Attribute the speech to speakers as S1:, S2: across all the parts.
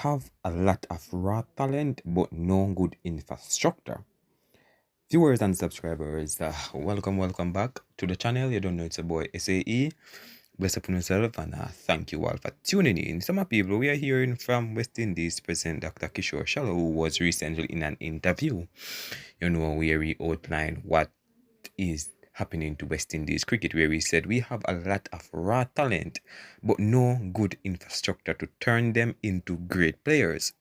S1: have a lot of raw talent but no good infrastructure. Viewers and subscribers, welcome back to the channel. You don't know it's a boy SAE. Bless upon yourself and thank you all for tuning in. Some people we are hearing from West Indies President Dr. Kishore Shallow, who was recently in an interview, where he outlined what is happening to West Indies cricket, where he said we have a lot of raw talent but no good infrastructure to turn them into great players.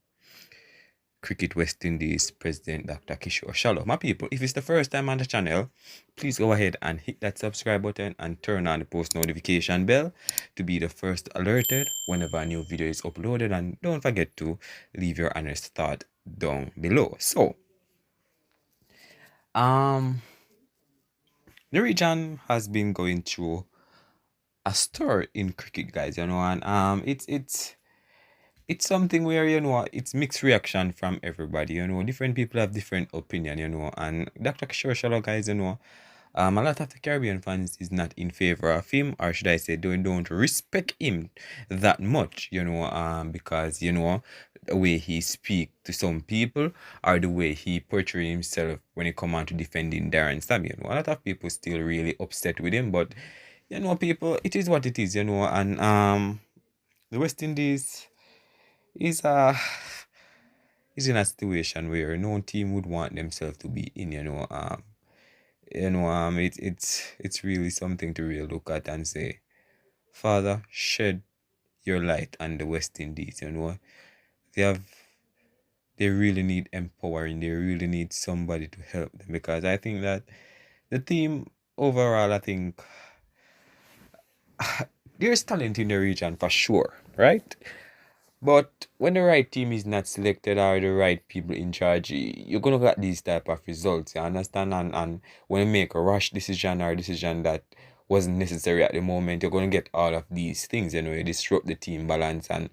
S1: Cricket West Indies President Dr. Kishore Shallow. My people, if it's the first time on the channel, please go ahead and hit that subscribe button and turn on the post notification bell to be the first alerted whenever a new video is uploaded, and don't forget to leave your honest thought down below. So the region has been going through a stir in cricket, guys, and it's something where it's mixed reaction from everybody. Different people have different opinion, and Dr. Kishore Shallow, guys, a lot of the Caribbean fans is not in favor of him, or should I say don't respect him that much, because the way he speak to some people or the way he portray himself when it come on to defending Darren Sammy. A lot of people still really upset with him, but people, it is what it is, and the West Indies is in a situation where no team would want themselves to be in, it's really something to really look at and say, Father, shed your light on the West Indies. They really need empowering. They really need somebody to help them, because I think that the team overall, I think there's talent in the region for sure, right? But when the right team is not selected or the right people in charge, you're gonna get these type of results. You understand? And when you make a rush decision or a decision that wasn't necessary at the moment, you're gonna get all of these things. You disrupt the team balance, and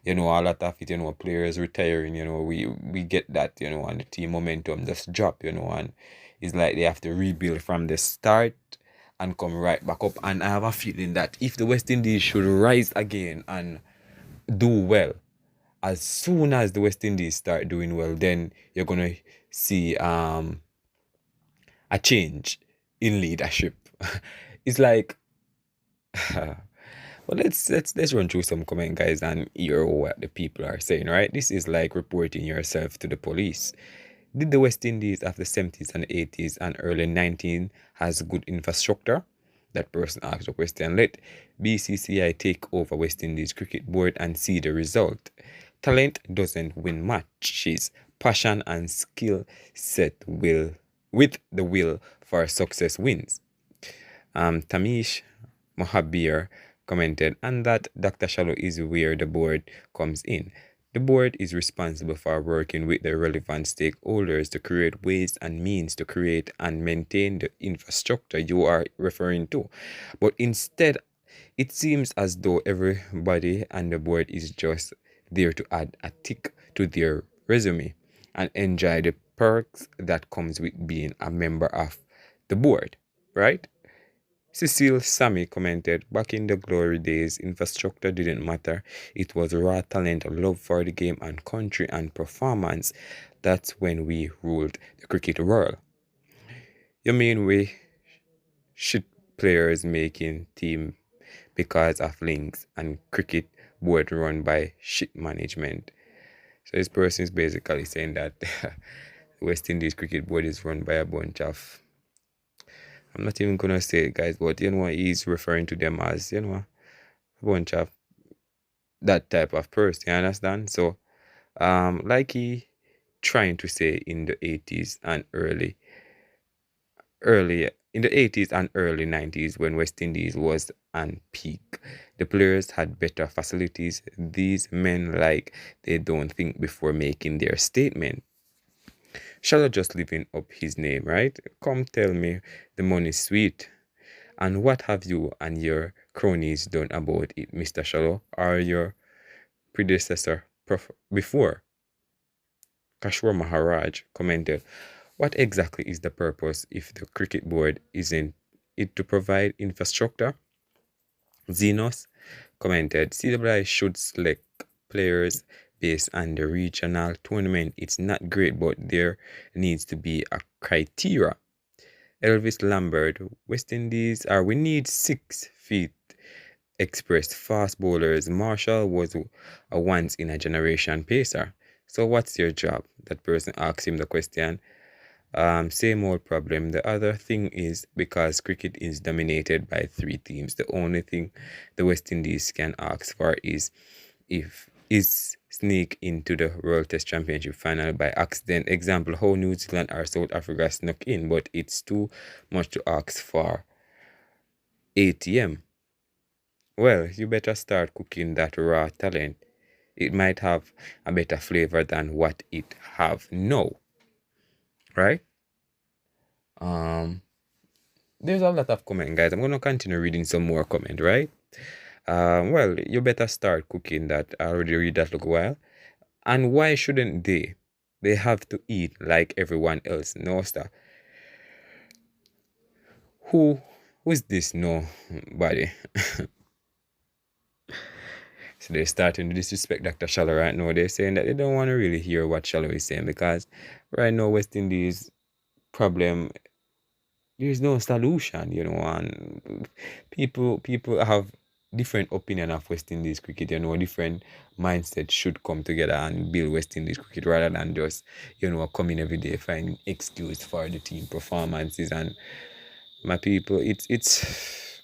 S1: a lot of it. Players retiring. We get that. And the team momentum just drop. And it's like they have to rebuild from the start and come right back up. And I have a feeling that if the West Indies should rise again and do well, as soon as the West Indies start doing well, then you're gonna see a change in leadership. It's like well, let's run through some comment, guys, and hear what the people are saying. Right, this is like reporting yourself to the police. Did the West Indies of the 70s and 80s and early 19 has good infrastructure? That person asked the question. Let BCCI take over West Indies Cricket Board and see the result. Talent doesn't win matches. Passion and skill set will with the will for success wins. Tamish Mohabir commented, and that Dr. Shallow is where the board comes in. The board is responsible for working with the relevant stakeholders to create ways and means to create and maintain the infrastructure you are referring to. But instead, it seems as though everybody on the board is just there to add a tick to their resume and enjoy the perks that comes with being a member of the board, right? Cecile Sammy commented, back in the glory days, infrastructure didn't matter. It was raw talent, love for the game and country and performance. That's when we ruled the cricket world. You mean we shit players making team because of links and cricket board run by shit management? So this person is basically saying that the West Indies cricket board is run by a bunch of, I'm not even gonna say it, guys, but he's referring to them as, a bunch of that type of person, you understand? So, like he trying to say in the 80s and early in the 80s and early 90s, when West Indies was on peak, the players had better facilities. These men, like, they don't think before making their statement. Shallow just living up his name, right? Come tell me the money's sweet. And what have you and your cronies done about it, Mr. Shallow, or your predecessor before? Kashwar Maharaj commented, what exactly is the purpose if the cricket board isn't it to provide infrastructure? Zenos commented, CWI should select players based on the regional tournament. It's not great, but there needs to be a criteria. Elvis Lambert, West Indies, we need 6 feet expressed fast bowlers. Marshall was a once in a generation pacer. So what's your job? That person asks him the question. Same old problem. The other thing is because cricket is dominated by 3 teams, the only thing the West Indies can ask for is sneak into the World Test Championship final by accident. Example, how New Zealand or South Africa snuck in, but it's too much to ask for ATM. Well, you better start cooking that raw talent. It might have a better flavor than what it have now, right? Um, there's a lot of comment, guys. I'm gonna continue reading some more comment, right? Well, you better start cooking that. I already read that look a while. And why shouldn't they? They have to eat like everyone else. No, sir. Who's this nobody? So they're starting to disrespect Dr. Shallow right now. They're saying that they don't want to really hear what Shallow is saying because right now West Indies problem, there's no solution, and people have different opinion of West Indies cricket, different mindset should come together and build West Indies cricket rather than just, come in every day finding excuse for the team performances. And my people, it's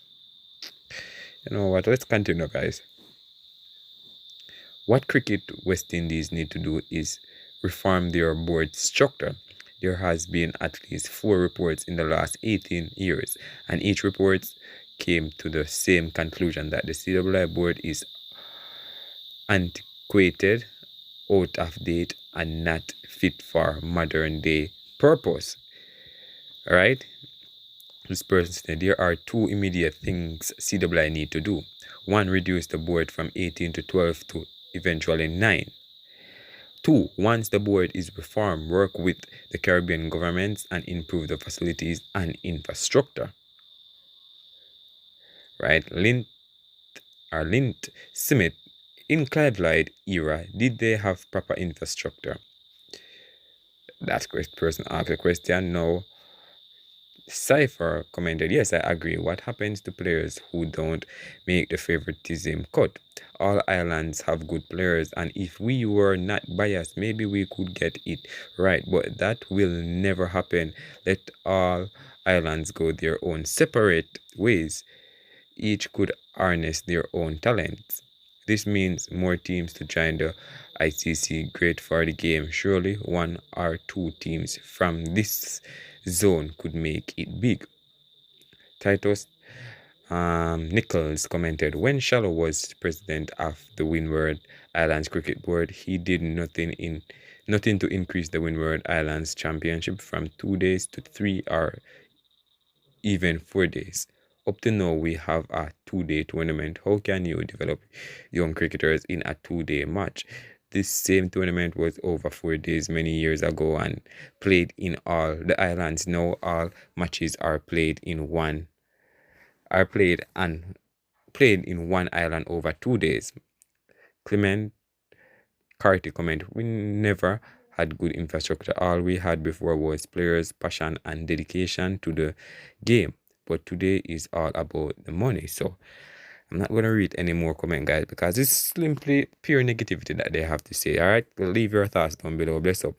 S1: what, let's continue, guys. What cricket West Indies need to do is reform their board structure. There has been at least 4 reports in the last 18 years, and each report came to the same conclusion that the CWI board is antiquated, out of date, and not fit for modern day purpose. Alright? This person said there are 2 immediate things CWI need to do. 1, reduce the board from 18 to 12 to eventually 9. 2, once the board is reformed, work with the Caribbean governments and improve the facilities and infrastructure. Right? Lint Smith, in Clive Lloyd era, did they have proper infrastructure? That person asked the question. No. Cypher commented, yes, I agree. What happens to players who don't make the favoritism cut? All islands have good players, and if we were not biased, maybe we could get it right, but that will never happen. Let all islands go their own separate ways. Each could harness their own talents. This means more teams to join the ICC. Great for the game. Surely 1 or 2 teams from this zone could make it big. Titus Nichols commented, when Shallow was president of the Windward Islands Cricket Board, he did nothing to increase the Windward Islands Championship from 2 days to 3 or even 4 days. Up to now, we have a 2-day tournament. How can you develop young cricketers in a 2-day match? This same tournament was over 4 days many years ago and played in all the islands. Now all matches are played in one island over 2 days. Clement Carty comment, we never had good infrastructure. All we had before was players' passion and dedication to the game. But today is all about the money. So I'm not going to read any more comment, guys, because it's simply pure negativity that they have to say. All right, leave your thoughts down below. Bless up.